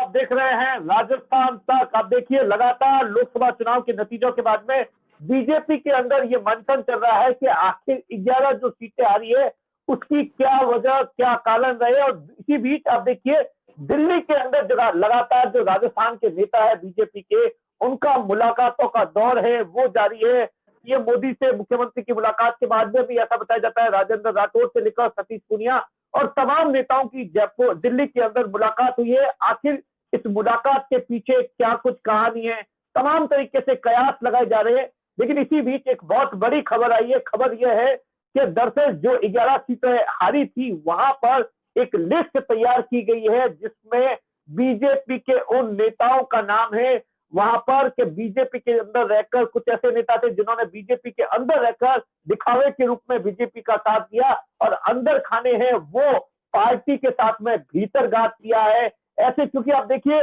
देख रहे हैं राजस्थान तक। आप देखिए लगातार लोकसभा चुनाव के नतीजों के बाद में बीजेपी के अंदर ये मंथन चल रहा है कि आखिर 11 जो सीटें आ रही है उसकी क्या वजह, क्या कारण रहे। और इसी बीच आप देखिए दिल्ली के अंदर जो लगातार जो राजस्थान के नेता है बीजेपी के, उनका मुलाकातों का दौर है वो जारी है। ये मोदी से मुख्यमंत्री की मुलाकात के बाद में भी ऐसा बताया जाता है राजेंद्र राठौर से लेकर सतीश पूनिया और तमाम नेताओं की जयपुर दिल्ली के अंदर मुलाकात हुई है। आखिर इस मुलाकात के पीछे क्या कुछ कहानी है, तमाम तरीके से कयास लगाए जा रहे हैं। लेकिन इसी बीच एक बहुत बड़ी खबर आई है। खबर यह है कि दरअसल जो 11 सीटें हारी थी वहां पर एक लिस्ट तैयार की गई है जिसमें बीजेपी के उन नेताओं का नाम है वहां पर कि बीजेपी के अंदर रहकर कुछ ऐसे नेता थे जिन्होंने बीजेपी के अंदर रहकर दिखावे के रूप में बीजेपी का साथ दिया और अंदर खाने हैं वो पार्टी के साथ में भीतरघात किया है। ऐसे क्योंकि आप देखिए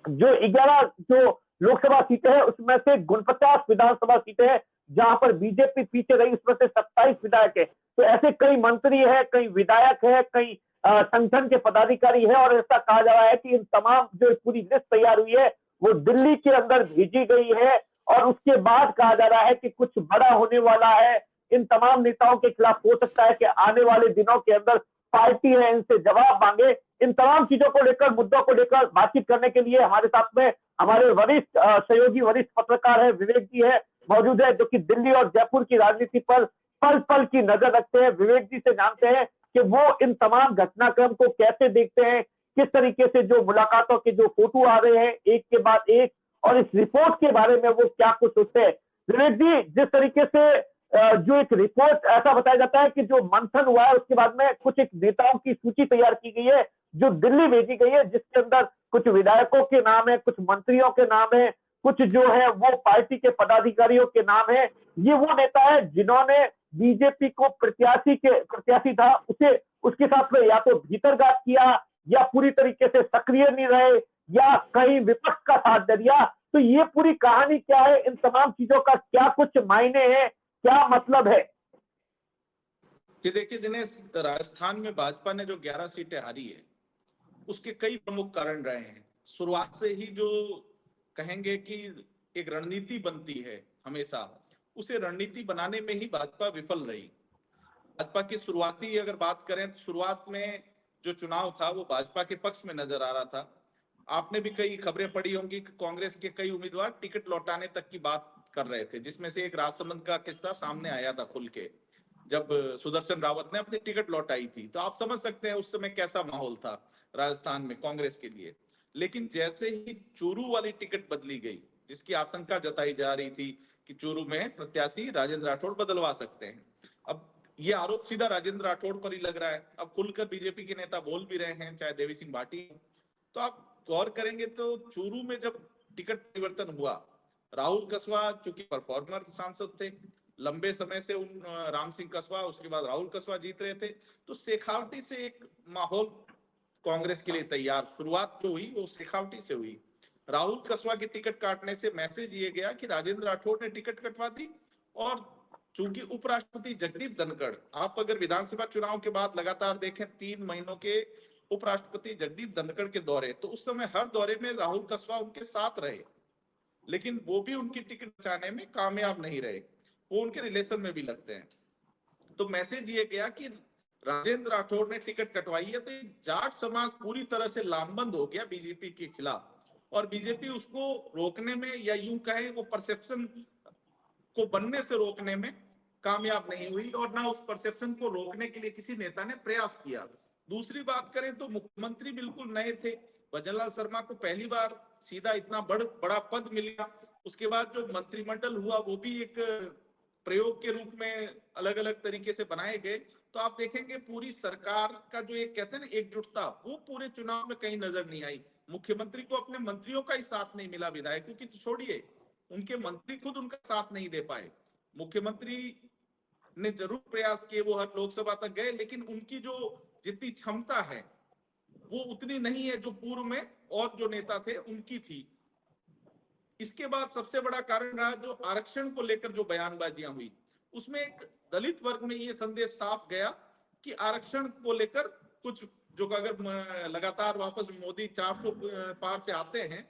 जो 11 जो लोकसभा सीटें हैं उसमें से 49 विधानसभा सीटें हैं जहां पर बीजेपी पीछे रही, उसमें से 27 विधायक है। तो ऐसे कई मंत्री है, कई विधायक है, कई संगठन के पदाधिकारी है और ऐसा कहा जा रहा है कि इन तमाम जो पूरी लिस्ट तैयार हुई है वो दिल्ली के अंदर भेजी गई है और उसके बाद कहा जा रहा है कि कुछ बड़ा होने वाला है। इन तमाम नेताओं के खिलाफ हो सकता है कि आने वाले दिनों के अंदर पार्टी है इनसे जवाब मांगे। इन तमाम चीजों को लेकर, मुद्दों को लेकर बातचीत करने के लिए हमारे साथ में हमारे वरिष्ठ सहयोगी वरिष्ठ पत्रकार है विवेक जी है मौजूद है, जो कि दिल्ली और जयपुर की राजनीति पर पल पल की नजर रखते हैं। विवेक जी से जानते हैं कि वो इन तमाम घटनाक्रम को कैसे देखते हैं, किस तरीके से जो मुलाकातों के जो फोटो आ रहे हैं एक के बाद एक और इस रिपोर्ट के बारे में वो क्या कुछ सोचते हैं। विवेक जी, जिस तरीके से जो एक रिपोर्ट ऐसा बताया जाता है कि जो मंथन हुआ है उसके बाद में कुछ एक नेताओं की सूची तैयार की गई है जो दिल्ली भेजी गई है जिसके अंदर कुछ विधायकों के नाम है, कुछ मंत्रियों के नाम है, कुछ जो है वो पार्टी के पदाधिकारियों के नाम है। ये वो नेता है जिन्होंने बीजेपी को प्रत्याशी था उसे उसके साथ में या तो भीतरघात किया या पूरी तरीके से सक्रिय नहीं रहे या कहीं विपक्ष का साथ दे दिया। तो ये पूरी कहानी क्या है, इन तमाम चीजों का क्या कुछ मायने हैं, क्या मतलब है? कि देखिए दिनेश, राजस्थान में भाजपा ने जो 11 सीटें हारी है उसके कई प्रमुख कारण रहे हैं। शुरुआत से ही जो कहेंगे कि एक रणनीति बनती है हमेशा, उसे रणनीति बनाने में ही भाजपा विफल रही। भाजपा की शुरुआती अगर बात करें तो शुरुआत में जो चुनाव था वो भाजपा के पक्ष में नजर आ रहा था। आपने भी कई खबरें पढ़ी होंगी कि कांग्रेस के कई उम्मीदवार टिकट लौटाने तक की बात कर रहे थे, जिसमें से एक राजसमंद का किस्सा सामने आया था खुल के, जब सुदर्शन रावत ने अपनी टिकट लौटाई थी। तो आप समझ सकते हैं उस समय कैसा माहौल था राजस्थान में कांग्रेस के लिए। लेकिन जैसे ही चूरू वाली टिकट बदली गई, जिसकी आशंका जताई जा रही थी कि चूरू में प्रत्याशी राजेंद्र राठौड़ बदलवा सकते हैं, अब ये आरोप सीधा राजेंद्र राठौड़ पर ही लग रहा है। अब खुलकर बीजेपी के नेता बोल भी रहे हैं, चाहे देवी सिंह भाटी। तो आप गौर करेंगे तो चूरू में जब टिकट परिवर्तन हुआ, राहुल कसवा चूंकि परफॉर्मर सांसद थे, लंबे समय से उन राम सिंह कसवा, उसके बाद राहुल कसवा जीत रहे थे, तो शेखावटी से एक माहौल कांग्रेस के लिए तैयार, शुरुआत जो हुई वो शेखावटी से हुई। राहुल कसवा की टिकट काटने से मैसेज ये गया कि राजेंद्र राठौड़ ने टिकट कटवा दी। और चूंकि उपराष्ट्रपति जगदीप धनखड़, आप अगर विधानसभा चुनाव के बाद लगातार देखें 3 महीनों के उपराष्ट्रपति जगदीप धनखड़ के दौरे, तो उस समय हर दौरे में राहुल कसवा उनके साथ रहे, लेकिन वो भी उनकी टिकट बचाने में कामयाब नहीं रहे, वो उनके रिलेशन में भी लगते हैं। तो मैसेज ये गया कि राजेंद्र राठौड़ ने टिकट कटवाई है, तो जाट समाज पूरी तरह से लामबंद हो गया बीजेपी के खिलाफ, और बीजेपी उसको रोकने में या यूं कहें वो परसेप्शन को बनने से रोकने में कामयाब नहीं हुई, और ना उस परसेप्शन को रोकने के लिए किसी नेता ने प्रयास किया। दूसरी बात करें तो मुख्यमंत्री बिल्कुल नए थे, भजनलाल शर्मा को पहली बार सीधा इतना बड़ा पद मिला। उसके बाद जो मंत्रिमंडल हुआ वो भी एक प्रयोग के रूप में अलग अलग तरीके से बनाए गए। तो आप देखेंगे पूरी सरकार का जो एक कहते हैं ना एकजुटता, वो पूरे चुनाव में कहीं नजर नहीं आई। मुख्यमंत्री को अपने मंत्रियों का ही साथ नहीं मिला, विधायकों की तो छोड़िए, उनके मंत्री खुद उनका साथ नहीं दे पाए। मुख्यमंत्री ने जरूर प्रयास किए, वो हर लोकसभा तक गए, लेकिन उनकी जो जितनी क्षमता है वो उतनी नहीं है जो पूर्व में और जो नेता थे उनकी थी। इसके बाद सबसे बड़ा कारण रहा जो आरक्षण को लेकर जो बयानबाजियां हुई, उसमें एक दलित वर्ग में ये संदेश साफ गया कि आरक्षण को लेकर कुछ जो अगर लगातार वापस मोदी 400 पार से आते हैं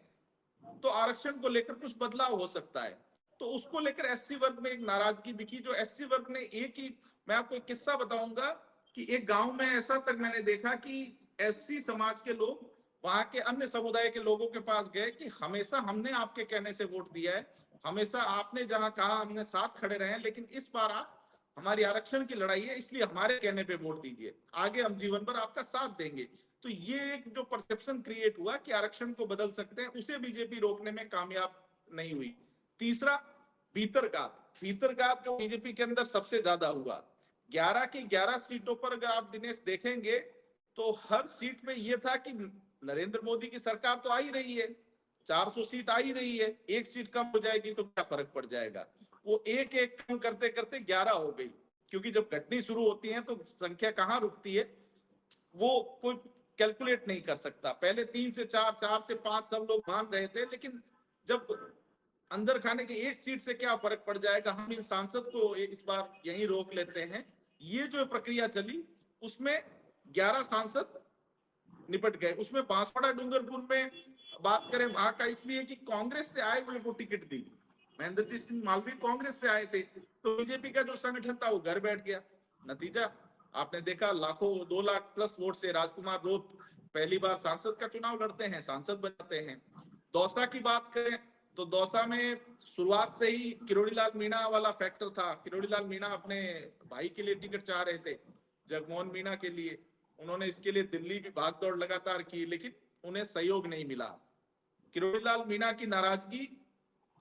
तो आरक्षण को लेकर कुछ बदलाव हो सकता है। तो उसको लेकर एससी वर्ग में एक नाराजगी दिखी, जो एससी वर्ग ने एक ही, मैं आपको एक किस्सा बताऊंगा कि एक गांव में ऐसा तक मैंने देखा कि एससी समाज के लोग वहां के अन्य समुदाय के लोगों के पास गए कि हमेशा हमने आपके कहने से वोट दिया है, हमेशा आपने जहां कहा हमने साथ खड़े रहे, लेकिन इस बार आप, हमारी आरक्षण की लड़ाई है इसलिए हमारे कहने पे वोट दीजिए, आगे हम जीवन भर आपका साथ देंगे। तो ये एक जो परसेप्शन क्रिएट हुआ कि आरक्षण को बदल सकते हैं, उसे बीजेपी रोकने में कामयाब नहीं हुई। तीसरा, भीतरघात जो बीजेपी के अंदर सबसे ज्यादा हुआ, 11 की 11 सीटों पर अगर आप दिनेश देखेंगे तो हर सीट में यह था कि नरेंद्र मोदी की सरकार तो आ ही रही है, 400 सीट आ ही रही है, एक सीट कम हो जाएगी तो क्या फर्क पड़ जाएगा। वो एक एक कम करते करते 11 हो गई, क्योंकि जब घटनी शुरू होती है तो संख्या कहां रुकती है वो कोई कैलकुलेट नहीं कर सकता। पहले 3 से 4, 4 से 5 सब लोग मान रहे थे, लेकिन जब अंदर खाने के एक सीट से क्या फर्क पड़ जाएगा, हम इन सांसद को इस बार यहीं रोक लेते हैं, ये जो प्रक्रिया चली उसमें 11 सांसद निपट गए। उसमें बांसवाड़ा डूंगरपुर में बात करें वहां का, इसलिए कि कांग्रेस से आए हुए को टिकट दी, महेंद्रजीत सिंह मालवीय कांग्रेस से आए थे, तो बीजेपी का जो संगठन था वो घर बैठ गया। नतीजा आपने देखा, लाखों 2 लाख प्लस वोट से राजकुमार रोत पहली बार सांसद का चुनाव लड़ते हैं, सांसद बनते हैं। दौसा की बात करें तो दौसा में शुरुआत से ही किरोड़ी लाल मीणा वाला फैक्टर था। किरोड़ी लाल मीणा अपने भाई के लिए टिकट चाह रहे थे, जगमोहन मीणा के लिए, उन्होंने इसके लिए दिल्ली भी भागदौड़ लगातार की, लेकिन उन्हें सहयोग नहीं मिला। किरोड़ी लाल मीणा की नाराजगी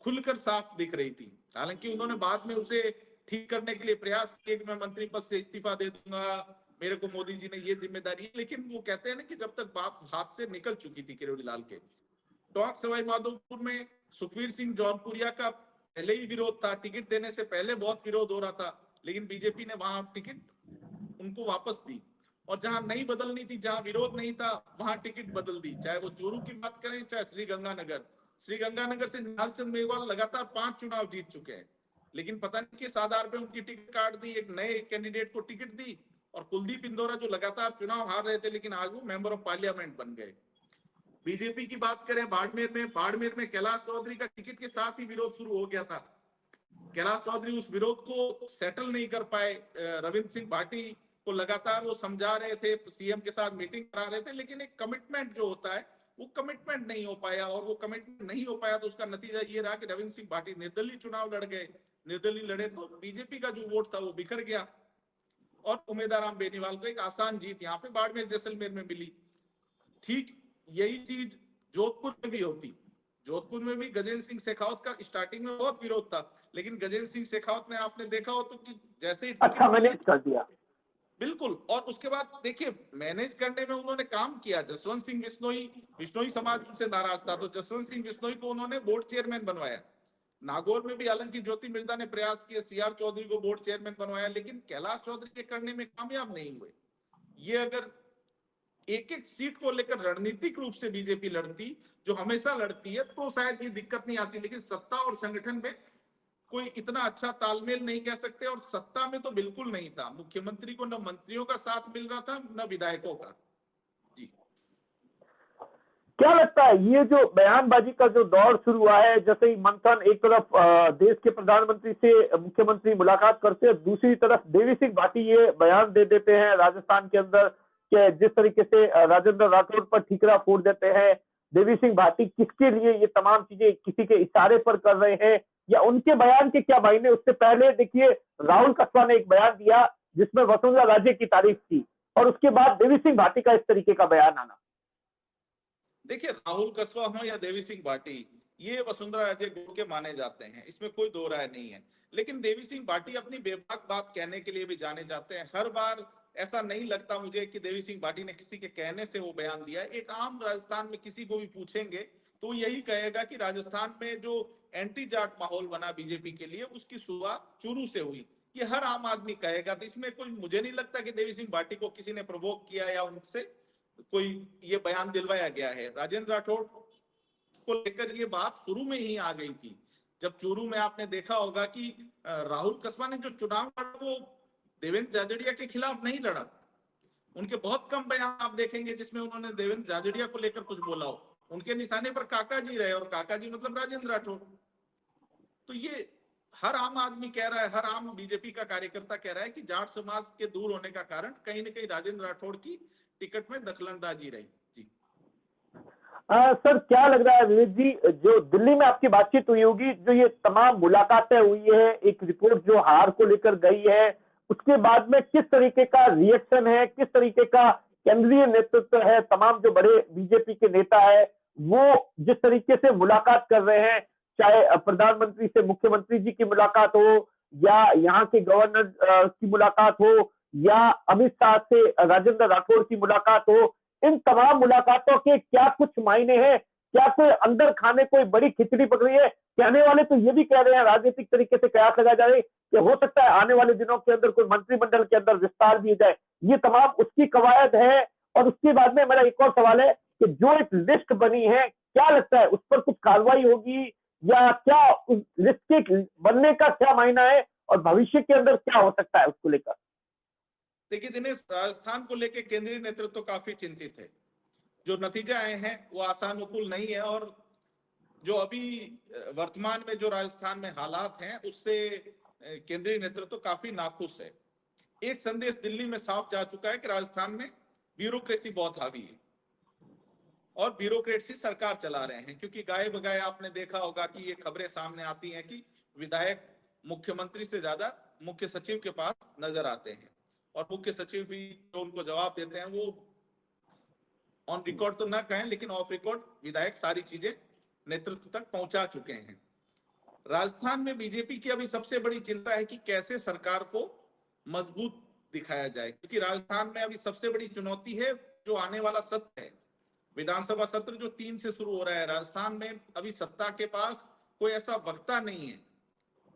खुलकर साफ दिख रही थी, हालांकि उन्होंने बाद में उसे ठीक करने के लिए प्रयास किए कि मैं मंत्री पद से इस्तीफा दे दूंगा, मेरे को मोदी जी ने ये जिम्मेदारी है, लेकिन वो कहते हैं ना कि जब तक बात हाथ से निकल चुकी थी किरोड़ी लाल के। टोंक सवाई माधोपुर में सुखवीर सिंह जौनपुरिया का पहले ही विरोध था, टिकट देने से पहले बहुत विरोध हो रहा था, लेकिन बीजेपी ने वहां टिकट उनको वापस दी, और जहां नहीं बदलनी थी, जहां विरोध नहीं था, वहां टिकट बदल दी। चाहे वो चूरू की बात करें, चाहे श्रीगंगानगर से निहालचंद मेघवाल लगातार 5 चुनाव जीत चुके हैं, लेकिन पता नहीं किस आधार पे उनकी टिकट काट दी, एक नए कैंडिडेट को टिकट दी, और कुलदीप इंदौरा जो लगातार चुनाव हार रहे थे लेकिन आज वो मेंबर ऑफ पार्लियामेंट बन गए। बीजेपी की बात करें बाड़मेर में कैलाश चौधरी का टिकट के साथ ही विरोध शुरू हो गया था। कैलाश चौधरी उस विरोध को सेटल नहीं कर पाए, रविंद्र सिंह भाटी को लगातार वो समझा रहे थे, सीएम के साथ मीटिंग करा रहे थे, लेकिन एक कमिटमेंट जो होता है वो कमिटमेंट नहीं हो पाया, और वो कमिटमेंट नहीं हो पाया तो उसका नतीजा ये रहा कि रविंद्र सिंह भाटी निर्दलीय चुनाव लड़ गए। निर्दलीय लड़े तो बीजेपी का जो वोट था वो बिखर गया, और उमेदाराम बेनीवाल को एक आसान जीत यहाँ पे बाड़मेर जैसलमेर में मिली। ठीक यही चीज जोधपुर में भी होती, जोधपुर में भी गजेंद्र सिंह शेखावत का स्टार्टिंग में बहुत विरोध था, लेकिन गजेंद्र सिंह शेखावत ने आपने देखा हो तो कि जैसे ही अच्छा मैनेज कर दिया, बिल्कुल, और उसके बाद देखिए मैनेज करने में उन्होंने काम किया। जसवंत सिंह बिश्नोई समाज उनसे नाराज था, तो जसवंत सिंह बिश्नोई को उन्होंने बोर्ड चेयरमैन बनवाया। नागौर में भी हालांकि ज्योति मिर्धा ने प्रयास किया, सीआर चौधरी को बोर्ड चेयरमैन बनवाया, लेकिन कैलाश चौधरी के करने में कामयाब नहीं हुए। ये अगर एक एक सीट को लेकर रणनीतिक रूप से बीजेपी लड़ती, जो हमेशा लड़ती है, तो शायद ये दिक्कत नहीं आती, लेकिन सत्ता और संगठन में कोई इतना अच्छा तालमेल नहीं कह सकते, और सत्ता में तो बिल्कुल नहीं था। मुख्यमंत्री को न मंत्रियों का साथ मिल रहा था न विधायकों का। जी क्या लगता है ये जो बयानबाजी का जो दौर शुरू हुआ है, जैसे ही मंथन, एक तरफ देश के प्रधानमंत्री से मुख्यमंत्री मुलाकात करते हैं, दूसरी तरफ देवी सिंह भाटी ये बयान दे देते हैं राजस्थान के अंदर कि जिस तरीके से राजेंद्र राठौर पर ठीकरा फोड़ देते हैं, देवी सिंह भाटी किसके लिए ये तमाम चीजें किसी के इशारे पर कर रहे हैं, या उनके बयान के क्या मायने। उससे पहले देखिए राहुल कसवा ने एक बयान दिया जिसमें वसुंधरा राजे की तारीफ की, और उसके बाद देवी सिंह भाटी का इस तरीके का बयान आना। देखिए, राहुल कसवा हो या देवी सिंह भाटी, ये वसुंधरा राजे गुट के माने जाते हैं, इसमें कोई दो राय नहीं है, लेकिन देवी सिंह भाटी अपनी बेबाक बात कहने के लिए भी जाने जाते हैं। हर बार ऐसा नहीं लगता मुझे कि देवी सिंह भाटी ने किसी के कहने से वो बयान दिया है। एक आम राजस्थान में किसी को भी पूछेंगे तो यही कहेगा कि राजस्थान में जो एंटी जाट माहौल बना बीजेपी के लिए, उसकी शुरुआत चूरू से हुई, ये हर आम आदमी कहेगा। तो इसमें कोई, मुझे नहीं लगता कि देवी सिंह भाटी को किसी ने प्रवोक किया या उनसे कोई ये बयान दिलवाया गया है। राजेंद्र राठौड़ को लेकर ये बात शुरू में ही आ गई थी, जब चूरू में आपने देखा होगा कि राहुल कसवा ने जो चुनाव लड़ा वो देवेंद्र झाझड़िया के खिलाफ नहीं लड़ा, उनके बहुत कम बयान आप देखेंगे जिसमें उन्होंने देवेंद्र झाझड़िया को लेकर कुछ बोला हो। उनके निशाने पर काका जी रहे, और काका जी मतलब राजेंद्र राठौड़। तो ये हर आम आदमी कह रहा है, हर आम बीजेपी का कार्यकर्ता कह रहा है कि जाट समाज के दूर होने का कारण कहीं न कहीं राजेंद्र राठौड़ की टिकट में दखलंदाजी रही। जी सर, क्या लग रहा है विवेक जी, जो दिल्ली में आपकी बातचीत हुई होगी, जो ये तमाम मुलाकातें हुई है, एक रिपोर्ट जो हार को लेकर गई है, उसके बाद में किस तरीके का रिएक्शन है, किस तरीके का केंद्रीय नेतृत्व है, तमाम जो बड़े बीजेपी के नेता है वो जिस तरीके से मुलाकात कर रहे हैं, चाहे प्रधानमंत्री से मुख्यमंत्री जी की मुलाकात हो, या यहाँ के गवर्नर की मुलाकात हो, या अमित शाह से राजेंद्र राठौड़ की मुलाकात हो, इन तमाम मुलाकातों के क्या कुछ मायने हैं? क्या कोई अंदर खाने कोई बड़ी खिचड़ी पक रही है? कहने वाले तो ये भी कह रहे हैं, राजनीतिक तरीके से कयास लगाया जा रहा है कि हो सकता है आने वाले दिनों के अंदर कोई मंत्रिमंडल के अंदर विस्तार दिए जाए। ये तमाम उसकी कवायद है। और उसके बाद में मेरा एक और सवाल है कि जो एक लिस्ट बनी है, क्या लगता है उस पर कुछ कार्रवाई होगी, या क्या उस लिस्ट के बनने का क्या मायना है, और भविष्य के अंदर क्या हो सकता है उसको लेकर? देखिए दिनेश, राजस्थान को लेकर केंद्रीय नेतृत्व काफी चिंतित है। जो नतीजे आए हैं वो आशानुकूल नहीं है, और जो अभी वर्तमान में जो राजस्थान में हालात हैं उससे केंद्रीय नेतृत्व काफी नाखुश है। एक संदेश दिल्ली में साफ जा चुका है कि राजस्थान में ब्यूरोक्रेसी बहुत हावी है, और ब्यूरोक्रेसी सरकार चला रहे हैं। क्योंकि गाये बगाए आपने देखा होगा कि ये खबरें सामने आती हैं कि विधायक मुख्यमंत्री से ज्यादा मुख्य सचिव के पास नजर आते हैं, और मुख्य सचिव भी जो उनको जवाब देते हैं वो ऑन रिकॉर्ड तो ना कहें, लेकिन ऑफ रिकॉर्ड विधायक सारी चीजें नेतृत्व तक पहुंचा चुके हैं। राजस्थान में बीजेपी की अभी सबसे बड़ी चिंता है कि कैसे सरकार को मजबूत दिखाया जाए, क्योंकि राजस्थान में अभी सबसे बड़ी चुनौती है जो आने वाला सत्र है, विधानसभा सत्र जो 3 से शुरू हो रहा है। राजस्थान में अभी सत्ता के पास कोई ऐसा वक्ता नहीं है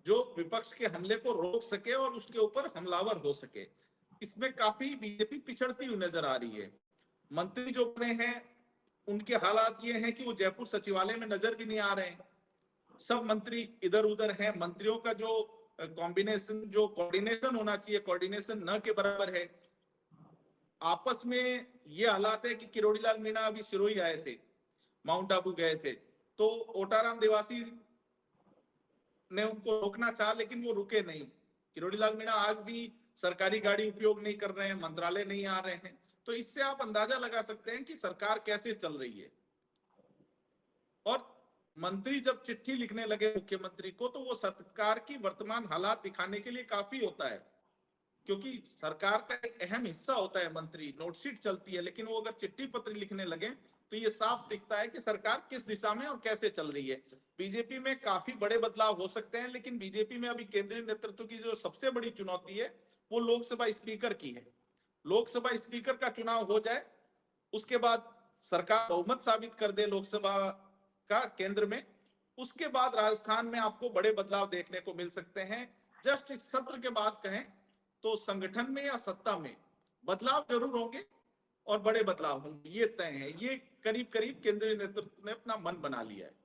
जो विपक्ष के हमले को रोक सके और उसके ऊपर हमलावर हो सके। इसमें काफी बीजेपी पिछड़ती हुई नजर आ रही है। मंत्री जो बने हैं उनके हालात ये हैं कि वो जयपुर सचिवालय में नजर भी नहीं आ रहे हैं। सब मंत्री इधर उधर हैं। मंत्रियों का जो कॉम्बिनेशन, जो कोऑर्डिनेशन होना चाहिए, कोऑर्डिनेशन न के बराबर है। आपस में ये हालात है कि किरोड़ीलाल मीणा अभी सिरोही आए थे, माउंट आबू गए थे, तो ओटाराम देवासी ने उनको रोकना चाहा लेकिन वो रुके नहीं। किरोड़ीलाल मीणा आज भी सरकारी गाड़ी उपयोग नहीं कर रहे हैं, मंत्रालय नहीं आ रहे हैं। तो इससे आप अंदाजा लगा सकते हैं कि सरकार कैसे चल रही है। और मंत्री जब चिट्ठी लिखने लगे मुख्यमंत्री को, तो वो सरकार की वर्तमान हालात दिखाने के लिए काफी होता है, क्योंकि सरकार का एक अहम हिस्सा होता है मंत्री। नोटशीट चलती है, लेकिन वो अगर चिट्ठी पत्र लिखने लगे तो ये साफ दिखता है कि सरकार किस दिशा में और कैसे चल रही है। बीजेपी में काफी बड़े बदलाव हो सकते हैं, लेकिन बीजेपी में अभी केंद्रीय नेतृत्व की जो सबसे बड़ी चुनौती है वो लोकसभा स्पीकर की है। लोकसभा स्पीकर का चुनाव हो जाए, उसके बाद सरकार बहुमत साबित कर दे लोकसभा का केंद्र में, उसके बाद राजस्थान में आपको बड़े बदलाव देखने को मिल सकते हैं। जस्ट इस सत्र के बाद कहें तो संगठन में या सत्ता में बदलाव जरूर होंगे, और बड़े बदलाव होंगे, ये तय है। ये करीब करीब केंद्रीय नेतृत्व ने अपना मन बना लिया है।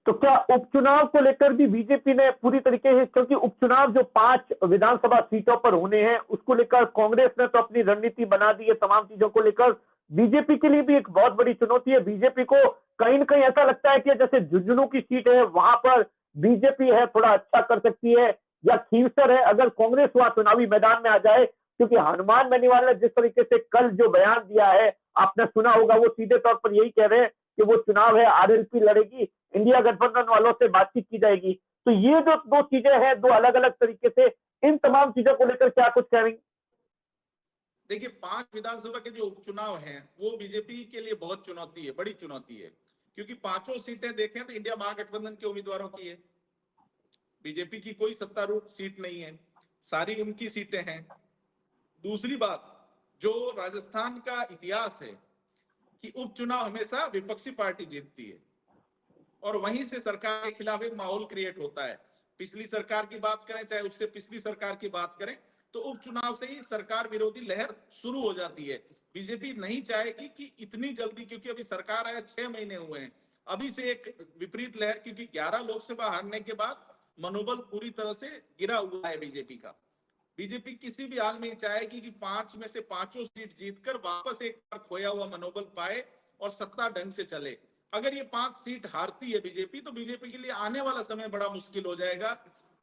तो क्या उपचुनाव को लेकर भी बीजेपी ने पूरी तरीके से, क्योंकि उपचुनाव जो 5 विधानसभा सीटों पर होने हैं उसको लेकर कांग्रेस ने तो अपनी रणनीति बना दी है, तमाम चीजों को लेकर बीजेपी के लिए भी एक बहुत बड़ी चुनौती है। बीजेपी को कहीं ना कहीं ऐसा लगता है कि जैसे झुंझुनू की सीट है वहां पर बीजेपी है थोड़ा अच्छा कर सकती है, या खींवसर है अगर कांग्रेस वहां चुनावी मैदान में आ जाए। क्योंकि हनुमान बेनीवाल ने जिस तरीके से कल जो बयान दिया है, आपने सुना होगा, वो सीधे तौर पर यही कह रहे हैं कि वो चुनाव है आरएलपी लड़ेगी, इंडिया गठबंधन वालों से बातचीत की जाएगी। तो ये जो दो चीजें हैं, दो अलग अलग तरीके से, इन तमाम चीजों को लेकर क्या कुछ कहेंगे? देखिए, 5 विधानसभा के जो उपचुनाव हैं वो बीजेपी के लिए बहुत चुनौती है, बड़ी चुनौती है, क्योंकि पांचों सीटें देखें तो इंडिया महागठबंधन के उम्मीदवारों की है। बीजेपी की कोई सत्तारूढ़ सीट नहीं है, सारी उनकी सीटें हैं। दूसरी बात, जो राजस्थान का इतिहास है कि उपचुनाव हमेशा विपक्षी पार्टी जीतती है, और वहीं से सरकार के खिलाफ एक माहौल क्रिएट होता है। पिछली सरकार की बात करें, चाहे उससे पिछली सरकार की बात करें, तो उपचुनाव से ही सरकार विरोधी लहर शुरू हो जाती है। बीजेपी नहीं चाहेगी कि इतनी जल्दी, क्योंकि अभी सरकार आया 6 महीने हुए हैं, अभी से एक विपरीत लहर, क्योंकि 11 लोकसभा हारने के बाद मनोबल पूरी तरह से गिरा हुआ है बीजेपी का। बीजेपी किसी भी हाल में नहीं चाहेगी कि 5 में से 5 सीट जीतकर वापस एक बार खोया हुआ मनोबल पाए और सत्ता ढंग से चले। अगर ये 5 सीट हारती है बीजेपी, तो बीजेपी के लिए आने वाला समय बड़ा मुश्किल हो जाएगा,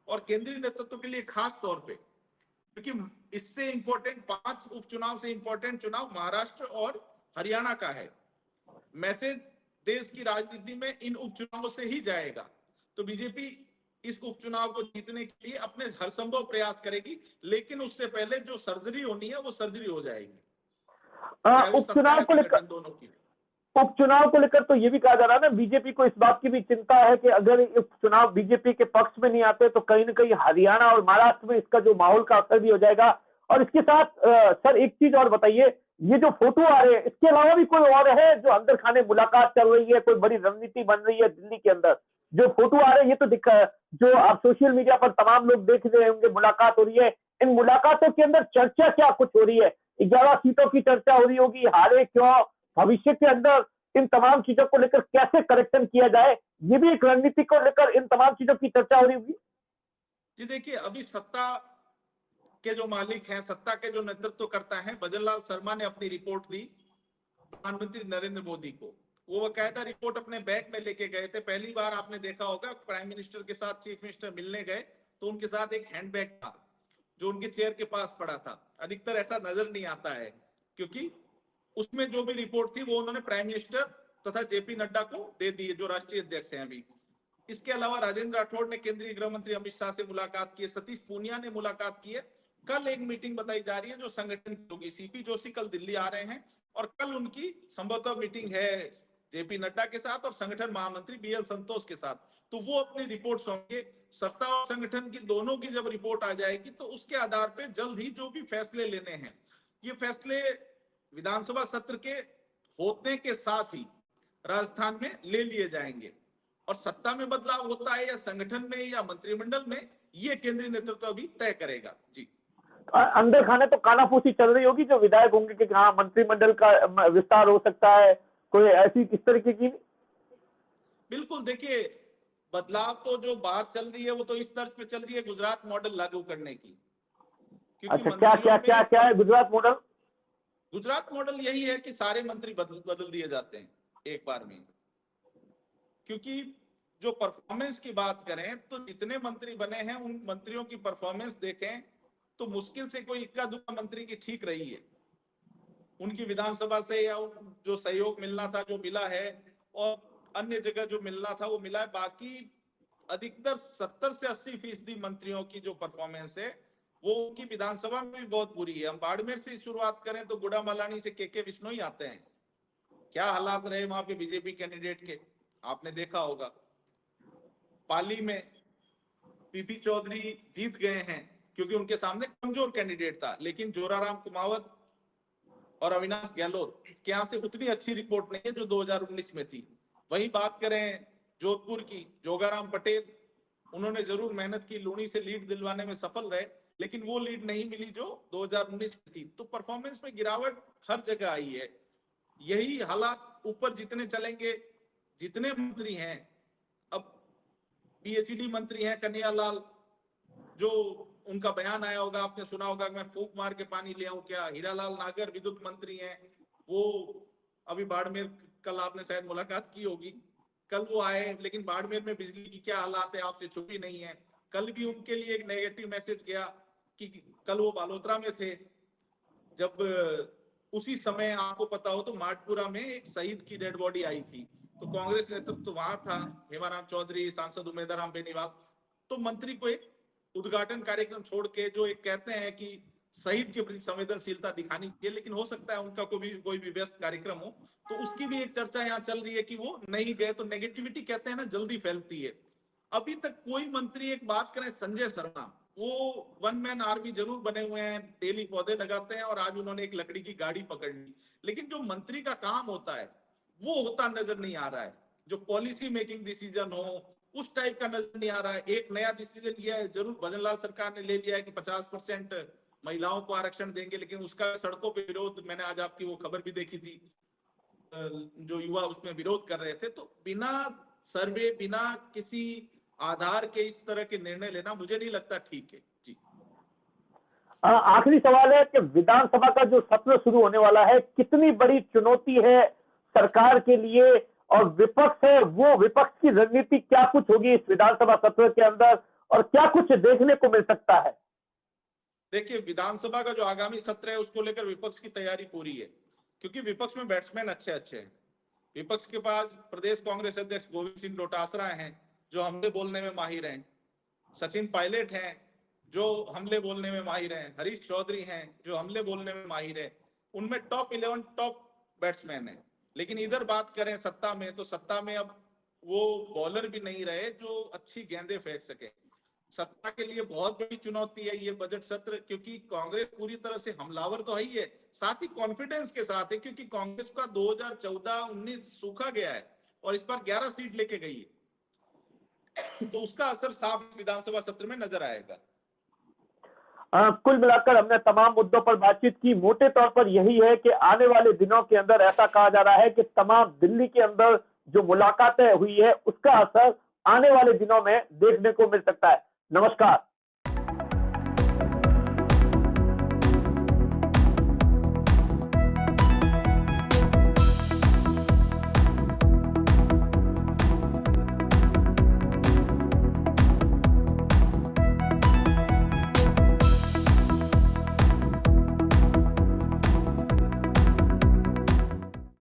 और केंद्रीय नेतृत्व के लिए खास तौर पे, क्योंकि इससे इंपॉर्टेंट 5 उपचुनाव से इंपॉर्टेंट चुनाव महाराष्ट्र और हरियाणा का है। मैसेज देश की राजनीति में इन उपचुनावों से ही जाएगा। तो बीजेपी इस उपचुनाव को जीतने के लिए अपने हर संभव प्रयास करेगी, लेकिन उससे पहले जो सर्जरी होनी है वो सर्जरी हो जाएगी, चाहे वो सत्ता उपचुनाव या को लेकर संगठन दोनों की। उपचुनाव को लेकर तो ये भी कहा जा रहा है ना, बीजेपी को इस बात की भी चिंता है कि अगर उपचुनाव बीजेपी के पक्ष में नहीं आते तो कहीं ना कहीं हरियाणा और महाराष्ट्र में इसका जो माहौल का असर भी हो जाएगा। और इसके साथ सर एक चीज और बताइए, ये जो फोटो आ रहे हैं इसके अलावा भी कोई और है जो अंदर खाने मुलाकात चल रही है, कोई बड़ी रणनीति बन रही है दिल्ली के अंदर? जो फोटो आ रहे हैं ये तो दिखा, जो आप सोशल मीडिया पर तमाम लोग देख रहे होंगे, मुलाकात हो रही है। इन मुलाकातों के अंदर चर्चा क्या कुछ हो रही है? 11 सीटों की चर्चा हो रही होगी, हारे क्यों, भविष्य के अंदर इन तमाम चीजों को लेकर कैसे करेक्शन किया जाए, ये भी एक रणनीति को लेकर इन तमाम चीजों की चर्चा हो रही होगी। जी देखिए, अभी सत्ता के जो मालिक हैं, सत्ता के जो नेतृत्व करता है, भजनलाल शर्मा ने अपनी रिपोर्ट दी प्रधानमंत्री नरेंद्र मोदी को। वो बकायदा रिपोर्ट अपने बैग में लेके गए थे। पहली बार आपने देखा होगा प्राइम मिनिस्टर के साथ चीफ मिनिस्टर मिलने गए तो उनके साथ एक हैंडबैग था जो उनके चेयर के पास पड़ा था। अधिकतर ऐसा नजर नहीं आता है, क्योंकि उसमें जो भी रिपोर्ट थी वो उन्होंने प्राइम मिनिस्टर तथा जेपी नड्डा को दे दी, जो राष्ट्रीय अध्यक्ष हैं अभी। इसके अलावा राजेंद्र राठौड़ ने केंद्रीय गृह मंत्री अमित शाह से मुलाकात की है, सतीश पूनिया ने मुलाकात की है। कल एक मीटिंग बताई जा रही है जो संगठन की होगी। सीपी जोशी कल दिल्ली आ रहे हैं और कल उनकी संभवतः मीटिंग है जेपी नड्डा के साथ और संगठन महामंत्री बीएल संतोष के साथ। तो वो अपनी रिपोर्ट सौंपेंगे। सत्ता और संगठन की दोनों की जब रिपोर्ट आ जाएगी तो उसके आधार पर जल्द ही जो भी फैसले लेने हैं, ये फैसले विधानसभा सत्र के होने के साथ ही राजस्थान में ले लिए जाएंगे। और सत्ता में बदलाव होता है या संगठन में या मंत्रिमंडल में, ये केंद्रीय नेतृत्व अभी तय करेगा। जी, अंदर खाने तो कानाफूसी चल रही होगी जो विधायक होंगे कि हाँ मंत्रिमंडल का विस्तार हो सकता है, कोई ऐसी किस तरीके की? बिल्कुल। देखिए, बदलाव तो जो बात चल रही है वो तो इस तर्ज पे चल रही है गुजरात मॉडल लागू करने की, क्योंकि अच्छा, क्या क्या मंत्रियों क्या में क्या है गुजरात मॉडल? गुजरात मॉडल यही है कि सारे मंत्री बदल दिए जाते हैं एक बार में। क्योंकि जो परफॉर्मेंस की बात करें तो जितने मंत्री बने हैं उन मंत्रियों की परफॉर्मेंस देखें तो मुश्किल से कोई इक्का दुक्का मंत्री की ठीक रही है। उनकी विधानसभा से या जो सहयोग मिलना था जो मिला है, और अन्य जगह जो मिलना था वो मिला है। बाकी अधिकतर 70 से 80% मंत्रियों की जो परफॉर्मेंस है वो उनकी विधानसभा में भी बहुत बुरी है। हम बाड़मेर से शुरुआत करें तो गुड़ा मलानी से के विष्णु ही आते हैं। क्या हालात रहे वहां पे बीजेपी कैंडिडेट के, आपने देखा होगा। पाली में पीपी चौधरी जीत गए हैं क्योंकि उनके सामने कमजोर कैंडिडेट था, लेकिन जोराराम कुमावत और अविनाश गहलोत के यहाँ से उतनी अच्छी रिपोर्ट नहीं है जो 2019 में थी। वही बात करें जोधपुर की, जोगाराम पटेल, उन्होंने जरूर मेहनत की, लूणी से लीड दिलवाने में सफल रहे, लेकिन वो लीड नहीं मिली जो 2019 में थी। तो परफॉर्मेंस में गिरावट हर जगह आई है। यही हालात ऊपर जितने चलेंगे, जितने मंत्री हैं, अब पीएचडी मंत्री हैं कन्हैयालाल, जो उनका बयान आया होगा, आपने सुना होगा, मैं फूंक मार के पानी ले आऊं क्या। हीरालाल नागर विद्युत मंत्री हैं, वो अभी बाड़मेर, कल आपने शायद मुलाकात की होगी, कल वो आए, लेकिन बाड़मेर में बिजली की क्या हालात है आपसे छुपी नहीं है। कल भी उनके लिए एक नेगेटिव मैसेज गया कि कल वो बालोतरा में थे, जब उसी समय आपको पता हो तो माटपुरा में एक शहीद की डेड बॉडी आई थी, तो कांग्रेस नेतृत्व तो वहां था, हेमाराम चौधरी, सांसद उमेदराम बेनीवाल। तो मंत्री को एक उद्घाटन कार्यक्रम छोड़ के जो एक कहते हैं कि शहीद के प्रति संवेदनशीलता दिखानी चाहिए, लेकिन हो सकता है उनका कोई भी व्यस्त कार्यक्रम हो, तो उसकी भी एक चर्चा यहाँ चल रही है कि वो नहीं गए। तो नेगेटिविटी कहते हैं ना जल्दी फैलती है। अभी तक कोई मंत्री, एक बात करें संजय शर्मा, वो वन मैन आर्मी जरूर बने हुए हैं, डेली पौधे लगाते हैं, और आज उन्होंने एक लकड़ी की गाड़ी पकड़ ली, लेकिन जो मंत्री का काम होता है वो होता नजर नहीं आ रहा है। जो पॉलिसी मेकिंग डिसीजन हो उस टाइप का नजर नहीं आ रहा है। एक नया डिसीजन लिया है जरूर, भजनलाल सरकार ने ले लिया है कि 50% महिलाओं को आरक्षण देंगे, लेकिन उसका सड़कों पे विरोध, मैंने आज आपकी वो खबर भी देखी थी, जो युवा उसमें विरोध कर रहे थे। तो बिना सर्वे, बिना किसी आधार के इस तरह के निर्णय लेना मुझे नहीं लगता ठीक है। जी, आखिरी सवाल है कि विधानसभा का जो सत्र शुरू होने वाला है, कितनी बड़ी चुनौती है सरकार के लिए, और विपक्ष है, वो विपक्ष की रणनीति क्या कुछ होगी इस विधानसभा सत्र के अंदर, और क्या कुछ देखने को मिल सकता है? देखिए, विधानसभा का जो आगामी सत्र है उसको लेकर विपक्ष की तैयारी पूरी है, क्योंकि विपक्ष में बैट्समैन अच्छे अच्छे हैं। विपक्ष के पास प्रदेश कांग्रेस अध्यक्ष गोविंद सिंह डोटासरा हैं, जो हमले बोलने में माहिर हैं। सचिन पायलट हैं, जो हमले बोलने में माहिर हैं। हरीश चौधरी हैं, जो हमले बोलने में माहिर है। उनमें टॉप 11 टॉप बैट्समैन है। लेकिन इधर बात करें सत्ता में, तो सत्ता में अब वो बॉलर भी नहीं रहे जो अच्छी गेंदें फेंक सके। सत्ता के लिए बहुत बड़ी चुनौती है ये बजट सत्र, क्योंकि कांग्रेस पूरी तरह से हमलावर तो है ही है, साथ ही कॉन्फिडेंस के साथ है, क्योंकि कांग्रेस का 2014-19 सूखा गया है और इस बार 11 सीट लेके गई है। तो उसका असर साफ विधानसभा सत्र में नजर आएगा। कुल मिलाकर हमने तमाम मुद्दों पर बातचीत की। मोटे तौर पर यही है कि आने वाले दिनों के अंदर ऐसा कहा जा रहा है कि तमाम दिल्ली के अंदर जो मुलाकातें हुई है उसका असर आने वाले दिनों में देखने को मिल सकता है। नमस्कार।